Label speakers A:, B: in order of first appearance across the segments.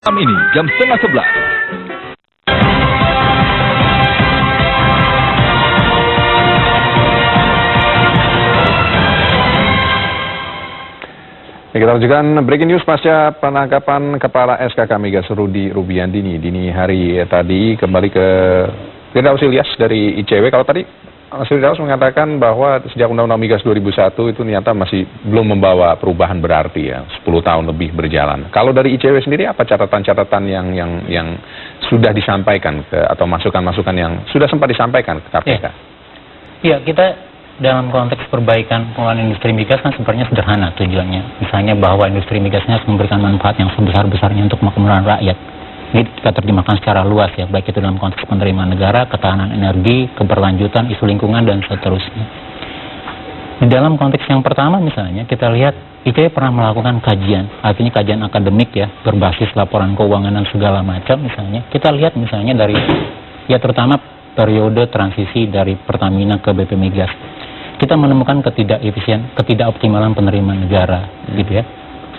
A: Malam ini jam 10:30.
B: Kita lanjutkan breaking news pasca penangkapan Kepala SKK Migas Rudi Rubiandini dini hari tadi. Kembali ke Firdaus Ilyas dari ICW. Kalau tadi Mas Firdaus mengatakan bahwa sejak Undang-Undang Migas 2001 itu ternyata masih belum membawa perubahan berarti ya, 10 tahun lebih berjalan. Kalau dari ICW sendiri apa catatan-catatan yang sudah disampaikan atau masukan-masukan yang sudah sempat disampaikan ke KPK?
C: Iya, kita dalam konteks perbaikan pengelolaan industri migas kan sebenarnya sederhana tujuannya. Misalnya bahwa industri migasnya harus memberikan manfaat yang sebesar-besarnya untuk kemakmuran rakyat. Ini kita terjemahkan secara luas ya, baik itu dalam konteks penerimaan negara, ketahanan energi, keberlanjutan, isu lingkungan, dan seterusnya. Di dalam konteks yang pertama misalnya, kita lihat ICW pernah melakukan kajian, artinya kajian akademik ya, berbasis laporan keuangan dan segala macam misalnya. Kita lihat misalnya dari, ya terutama periode transisi dari Pertamina ke BP Migas. Kita menemukan ketidakoptimalan penerimaan negara, gitu ya.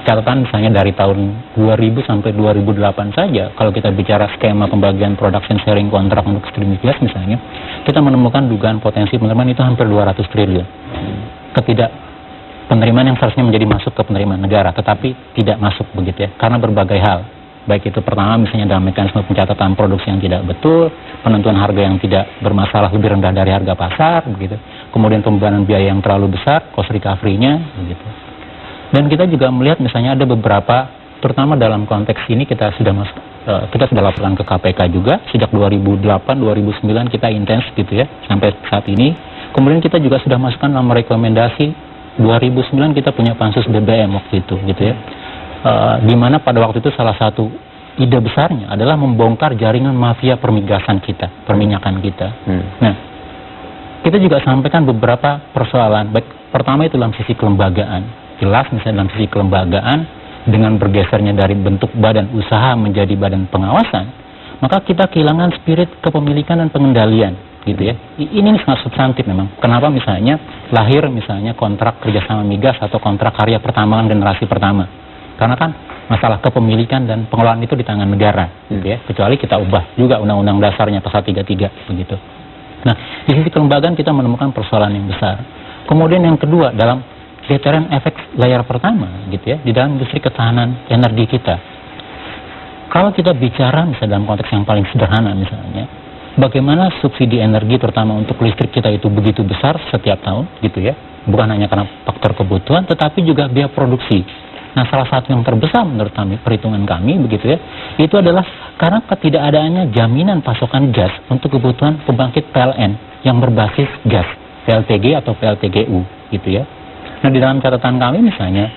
C: Catatan misalnya dari tahun 2000 sampai 2008 saja, kalau kita bicara skema pembagian production sharing kontrak untuk industri migas misalnya, kita menemukan dugaan potensi penerimaan itu hampir 200 triliun. Penerimaan yang seharusnya menjadi masuk ke penerimaan negara, tetapi tidak masuk begitu ya, karena berbagai hal. Baik itu pertama misalnya dalam mekanisme pencatatan produksi yang tidak betul, penentuan harga yang tidak bermasalah lebih rendah dari harga pasar, begitu. Kemudian pembebanan biaya yang terlalu besar, cost recovery-nya, begitu. Dan kita juga melihat misalnya ada beberapa, terutama dalam konteks ini kita sudah laporkan ke KPK juga sejak 2008-2009 kita intens gitu ya sampai saat ini. Kemudian kita juga sudah masukkan dalam rekomendasi 2009 kita punya pansus BBM waktu itu gitu ya. Di mana pada waktu itu salah satu ide besarnya adalah membongkar jaringan mafia permigasan kita, perminyakan kita. Nah, kita juga sampaikan beberapa persoalan. Baik, pertama itu dalam sisi kelembagaan. Jelas misalnya dalam sisi kelembagaan dengan bergesernya dari bentuk badan usaha menjadi badan pengawasan, maka kita kehilangan spirit kepemilikan dan pengendalian, gitu ya. Ini sangat substantif memang. Kenapa misalnya lahir misalnya kontrak kerjasama migas atau kontrak karya pertambangan generasi pertama? Karena kan masalah kepemilikan dan pengelolaan itu di tangan negara, gitu ya. Kecuali kita ubah juga undang-undang dasarnya pasal 33, begitu. Nah, di sisi kelembagaan kita menemukan persoalan yang besar. Kemudian yang kedua dalam deterrent efek layar pertama, gitu ya, di dalam industri ketahanan energi kita. Kalau kita bicara misalnya dalam konteks yang paling sederhana misalnya, bagaimana subsidi energi terutama untuk listrik kita itu begitu besar setiap tahun, gitu ya, bukan hanya karena faktor kebutuhan, tetapi juga biaya produksi. Nah, salah satu yang terbesar menurut kami, perhitungan kami, begitu ya, itu adalah karena ketidakadaannya jaminan pasokan gas untuk kebutuhan pembangkit PLN yang berbasis gas, PLTG atau PLTGU, gitu ya. Nah, di dalam catatan kami misalnya,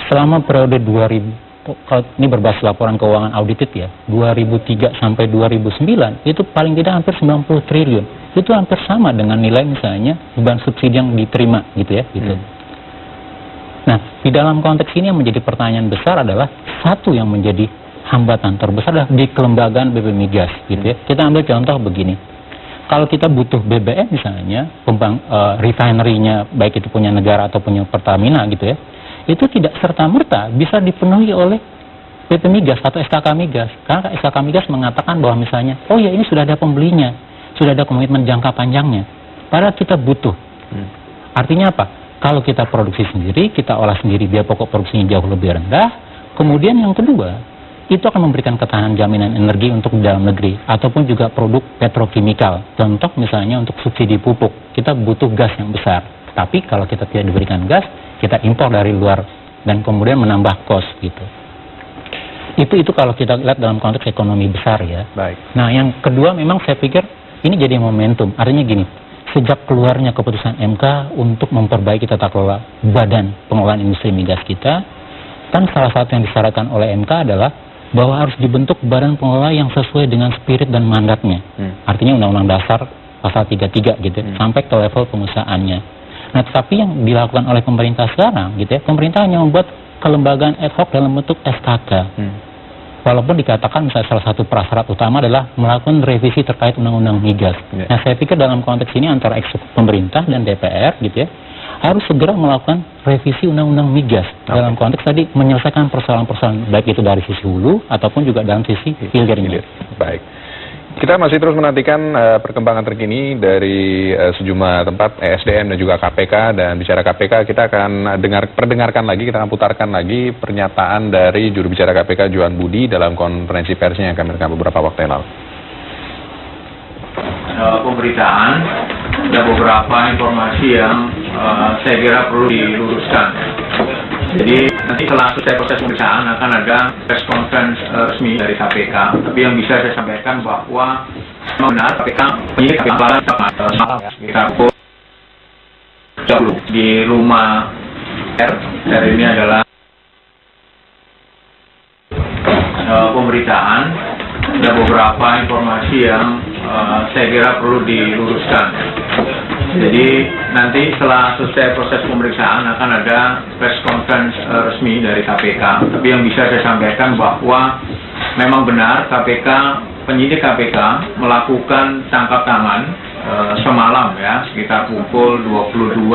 C: selama periode 2000, kalau ini berbasis laporan keuangan audited ya, 2003 sampai 2009, itu paling tidak hampir 90 triliun. Itu hampir sama dengan nilai misalnya beban subsidi yang diterima, gitu ya, gitu. Nah, di dalam konteks ini yang menjadi pertanyaan besar adalah, satu yang menjadi hambatan terbesar adalah di kelembagaan BP Migas, gitu ya. Kita ambil contoh begini. Kalau kita butuh BBM misalnya, refinery-nya baik itu punya negara atau punya Pertamina gitu ya, itu tidak serta-merta bisa dipenuhi oleh BP Migas atau SKK Migas. Karena SKK Migas mengatakan bahwa misalnya, oh ya ini sudah ada pembelinya, sudah ada komitmen jangka panjangnya. Padahal kita butuh. Artinya apa? Kalau kita produksi sendiri, kita olah sendiri, biaya pokok produksinya jauh lebih rendah. Kemudian yang kedua, itu akan memberikan ketahanan jaminan energi untuk dalam negeri, ataupun juga produk petrokimikal. Contoh misalnya untuk subsidi pupuk, kita butuh gas yang besar. Tapi kalau kita tidak diberikan gas, kita impor dari luar, dan kemudian menambah cost gitu. Itu kalau kita lihat dalam konteks ekonomi besar ya.
B: Baik.
C: Nah, yang kedua memang saya pikir ini jadi momentum. Artinya gini, sejak keluarnya keputusan MK untuk memperbaiki tata kelola badan pengelolaan industri migas kita, kan salah satu yang disyaratkan oleh MK adalah bahwa harus dibentuk badan pengelola yang sesuai dengan spirit dan mandatnya. Artinya Undang-Undang Dasar pasal 33 gitu, sampai ke level pengusahaannya. Nah, tetapi yang dilakukan oleh pemerintah sekarang gitu ya, pemerintah hanya membuat kelembagaan ad hoc dalam bentuk SKK. Walaupun dikatakan misalnya salah satu prasyarat utama adalah melakukan revisi terkait Undang-Undang Migas. Nah, saya pikir dalam konteks ini antara eksekutif pemerintah dan DPR gitu ya, harus segera melakukan revisi undang-undang migas dalam konteks tadi menyelesaikan persoalan-persoalan baik itu dari sisi hulu ataupun juga dalam sisi hilirnya.
B: Baik. Kita masih terus menantikan perkembangan terkini dari sejumlah tempat ESDM dan juga KPK, dan bicara KPK kita akan perdengarkan lagi, kita akan putarkan lagi pernyataan dari juru bicara KPK Johan Budi dalam konferensi persnya yang kami rekam beberapa waktu yang lalu.
A: Pemberitaan ada beberapa informasi yang saya kira perlu diluruskan. Jadi nanti setelah selesai proses pemeriksaan akan ada press conference resmi dari KPK. Tapi yang bisa saya sampaikan bahwa memang benar KPK penyidik malam sekitar pukul 20 di rumah R. Ini adalah pemberitaan. Ada beberapa informasi yang saya kira perlu diluruskan. Jadi nanti setelah selesai proses pemeriksaan akan ada press conference resmi dari KPK. Tapi yang bisa saya sampaikan bahwa memang benar penyidik KPK melakukan tangkap tangan semalam ya, sekitar pukul 22